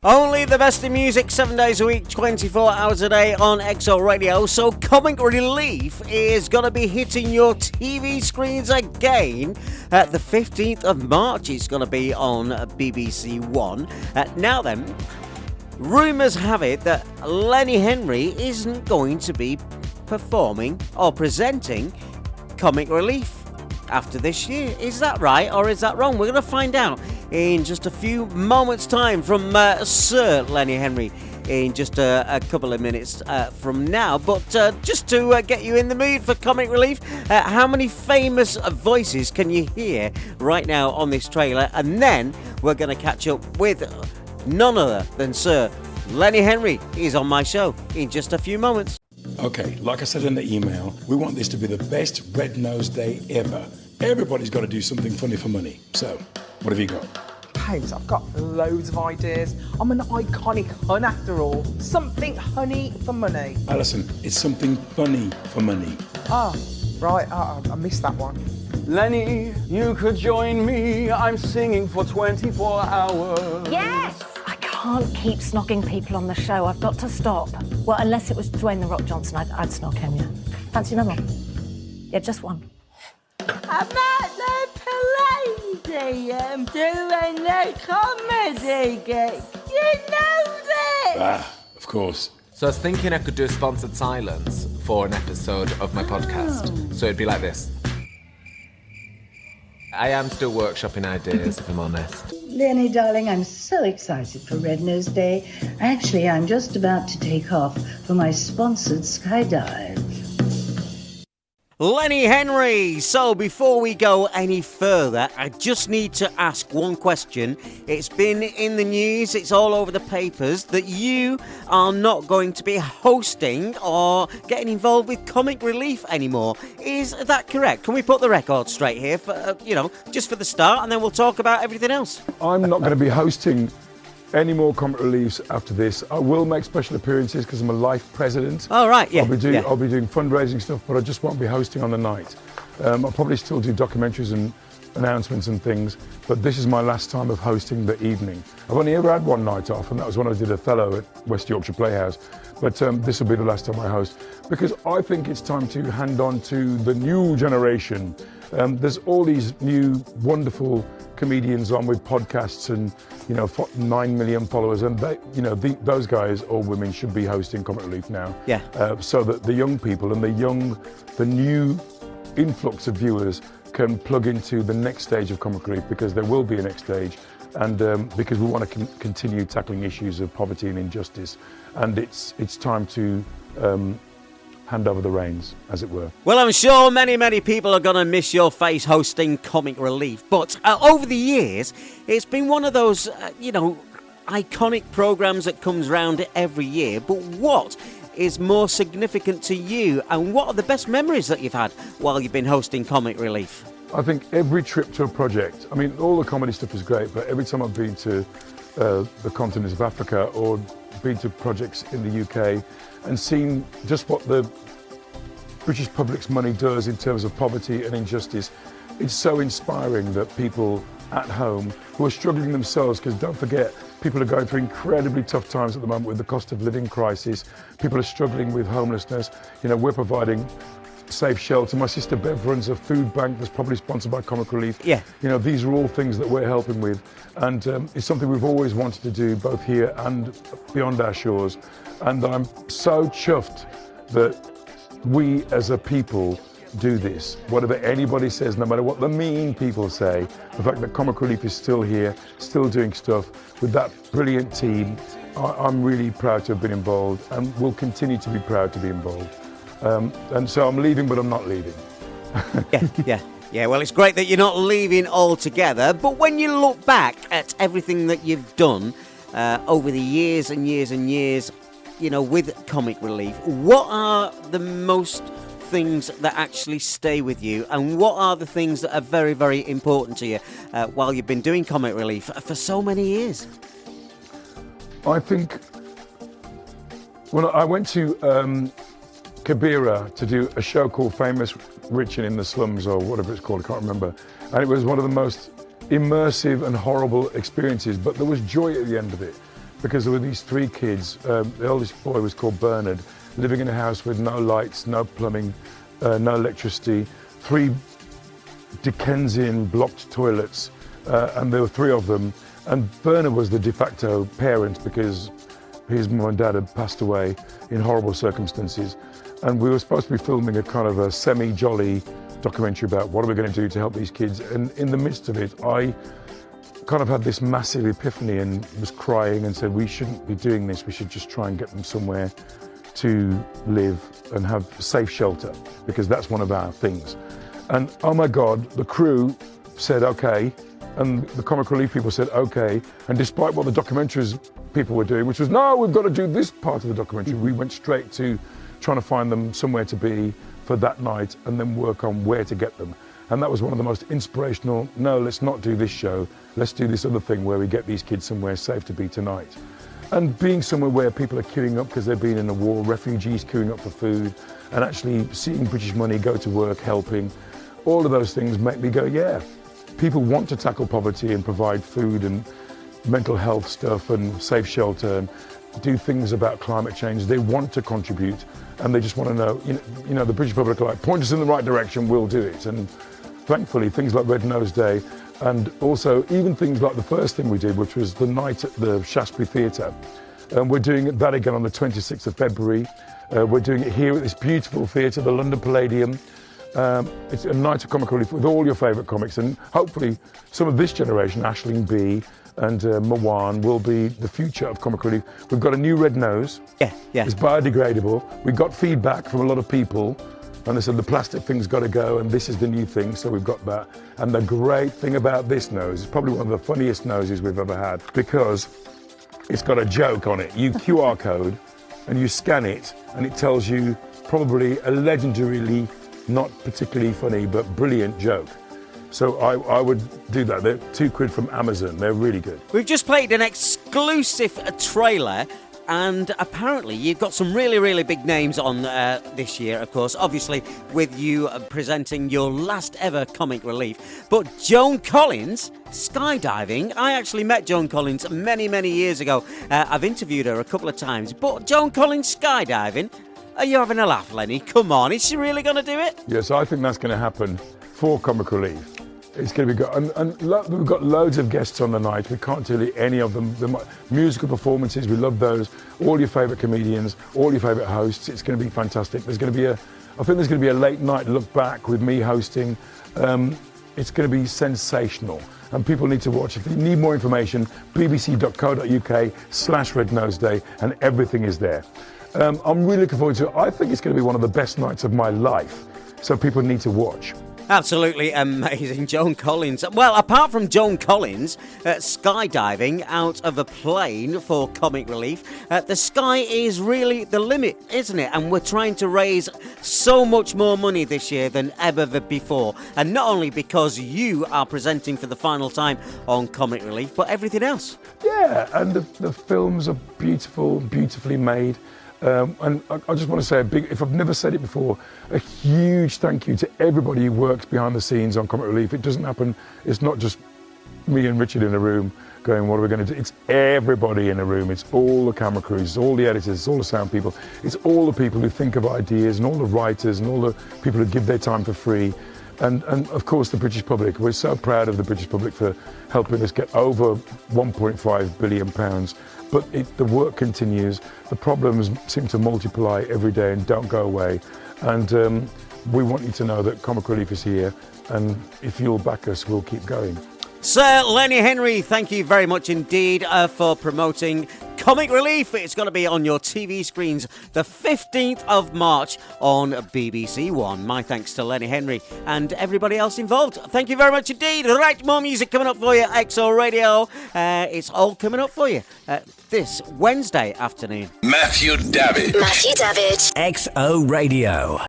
Only the best in music, 7 days a week, 24 hours a day on XO Radio. So Comic Relief is going to be hitting your TV screens again at the 15th of March. It's going to be on BBC One. Now then, rumours have it that Lenny Henry isn't going to be performing or presenting Comic Relief after this year. Is that right or is that wrong? We're going to find out in just a few moments' time from Sir Lenny Henry in just a couple of minutes from now. But just to get you in the mood for Comic Relief, how many famous voices can you hear right now on this trailer? And then we're going to catch up with none other than Sir Lenny Henry. He's on my show in just a few moments. Okay, like I said in the email, we want this to be the best Red Nose Day ever. Everybody's got to do something funny for money. So, what have you got? James, I've got loads of ideas. I'm an iconic hun after all. Something honey for money. Alison, it's something funny for money. Ah, right, I missed that one. Lenny, you could join me. I'm singing for 24 hours. Yes! I can't keep snogging people on the show. I've got to stop. Well, unless it was Dwayne The Rock Johnson, I'd snog him, yeah. Fancy another one? Yeah, just one. I'm at the Palladium doing the comedy gig. You know this! Ah, of course. So I was thinking I could do a sponsored silence for an episode of my podcast. So it'd be like this. I am still workshopping ideas, if I'm honest. Lenny, darling, I'm so excited for Red Nose Day. Actually, I'm just about to take off for my sponsored skydive. Lenny Henry. So before we go any further, I just need to ask one question. It's been in the news, it's all over the papers, that you are not going to be hosting or getting involved with Comic Relief anymore. Is that correct? Can we put the record straight here, for, just for the start, and then we'll talk about everything else? I'm not going to be hosting any more Comic Reliefs after this. I will make special appearances because I'm a life president. Oh, right, yeah. I'll be doing fundraising stuff, but I just won't be hosting on the night. I'll probably still do documentaries and announcements and things, but this is my last time of hosting the evening. I've only ever had one night off, and that was when I did Othello at West Yorkshire Playhouse. But this will be the last time I host, because I think it's time to hand on to the new generation. There's all these new wonderful comedians on with podcasts and 9 million followers, and they, those guys or women should be hosting Comic Relief now. Yeah. So that the young people and the new influx of viewers can plug into the next stage of Comic Relief, because there will be a next stage, and because we want to continue tackling issues of poverty and injustice, and it's time to hand over the reins, as it were. Well, I'm sure many people are going to miss your face hosting Comic Relief, but over the years, it's been one of those, iconic programmes that comes round every year. But what is more significant to you, and what are the best memories that you've had while you've been hosting Comic Relief? I think every trip to a project, I mean, all the comedy stuff is great, but every time I've been to the continent of Africa or been to projects in the UK and seen just what the British public's money does in terms of poverty and injustice, it's so inspiring that people at home who are struggling themselves, because don't forget, people are going through incredibly tough times at the moment with the cost of living crisis. People are struggling with homelessness. We're providing safe shelter. My sister Bev runs a food bank that's probably sponsored by Comic Relief. Yeah. These are all things that we're helping with, and it's something we've always wanted to do, both here and beyond our shores. And I'm so chuffed that we as a people do this. Whatever anybody says, no matter what the mean people say, the fact that Comic Relief is still here, still doing stuff with that brilliant team, I'm really proud to have been involved, and will continue to be proud to be involved. And so I'm leaving, but I'm not leaving. Yeah, well, it's great that you're not leaving altogether, but when you look back at everything that you've done over the years and years and years, with Comic Relief, what are the most things that actually stay with you, and what are the things that are very, very important to you while you've been doing Comic Relief for so many years? I think when I went to Kibera to do a show called Famous Rich and in the Slums, or whatever it's called, I can't remember, and it was one of the most immersive and horrible experiences, but there was joy at the end of it. because there were these 3 kids. The eldest boy was called Bernard, living in a house with no lights, no plumbing, no electricity, 3 Dickensian blocked toilets, and there were 3 of them. And Bernard was the de facto parent because his mum and dad had passed away in horrible circumstances. And we were supposed to be filming a kind of a semi-jolly documentary about what are we going to do to help these kids. And in the midst of it, I kind of had this massive epiphany and was crying and said, we shouldn't be doing this. We should just try and get them somewhere to live and have safe shelter, because that's one of our things. And oh my God, the crew said, okay. And the comic relief people said, okay. And despite what the documentaries people were doing, which was, no, we've got to do this part of the documentary, we went straight to trying to find them somewhere to be for that night and then work on where to get them. And that was one of the most inspirational, no, let's not do this show, let's do this other thing where we get these kids somewhere safe to be tonight. And being somewhere where people are queuing up because they've been in a war, refugees queuing up for food, and actually seeing British money go to work, helping, all of those things make me go, yeah. People want to tackle poverty and provide food and mental health stuff and safe shelter and do things about climate change. They want to contribute, and they just want to know, you know, the British public are like, point us in the right direction, we'll do it. And thankfully, things like Red Nose Day, and also even things like the first thing we did, which was the night at the Shaftesbury Theatre. And we're doing that again on the 26th of February. We're doing it here at this beautiful theatre, the London Palladium. It's a night of comic relief with all your favourite comics, and hopefully some of this generation, Aisling B and Mawan, will be the future of comic relief. We've got a new Red Nose. Yeah. It's biodegradable. We got feedback from a lot of people, and they said the plastic thing's got to go, and this is the new thing, so we've got that. And the great thing about this nose, it's probably one of the funniest noses we've ever had, because it's got a joke on it. You QR code, and you scan it, and it tells you probably a legendarily not particularly funny, but brilliant joke. So I would do that. They're £2 from Amazon. They're really good. We've just played an exclusive trailer, and apparently you've got some really, really big names on this year, of course, obviously with you presenting your last ever comic relief. But Joan Collins, skydiving. I actually met Joan Collins many, many years ago. I've interviewed her a couple of times, but Joan Collins skydiving. Are you having a laugh, Lenny? Come on, is she really going to do it? Yes, I think that's going to happen for comic relief. It's going to be good. And we've got loads of guests on the night. We can't tell you any of them. Musical performances, we love those. All your favourite comedians, all your favourite hosts. It's going to be fantastic. I think there's going to be a late night look back with me hosting. It's going to be sensational. And people need to watch. If you need more information, bbc.co.uk/Red Nose Day, and everything is there. I'm really looking forward to it. I think it's going to be one of the best nights of my life, so people need to watch. Absolutely amazing, Joan Collins. Well, apart from Joan Collins skydiving out of a plane for comic relief, the sky is really the limit, isn't it? And we're trying to raise so much more money this year than ever before. And not only because you are presenting for the final time on comic relief, but everything else. Yeah, and the films are beautiful, beautifully made. And I just want to say if I've never said it before, a huge thank you to everybody who works behind the scenes on comic relief. It doesn't happen, it's not just me and Richard in a room going, what are we going to do? It's everybody in a room. It's all the camera crews, it's all the editors, it's all the sound people. It's all the people who think of ideas and all the writers and all the people who give their time for free. And of course the British public. We're so proud of the British public for helping us get over £1.5 billion. But the work continues. The problems seem to multiply every day and don't go away. And we want you to know that Comic Relief is here. And if you'll back us, we'll keep going. Sir Lenny Henry, thank you very much indeed for promoting Comic Relief. It's going to be on your TV screens the 15th of March on BBC One. My thanks to Lenny Henry and everybody else involved. Thank you very much indeed. Right, more music coming up for you, XO Radio. It's all coming up for you this Wednesday afternoon. Matthew David. XO Radio.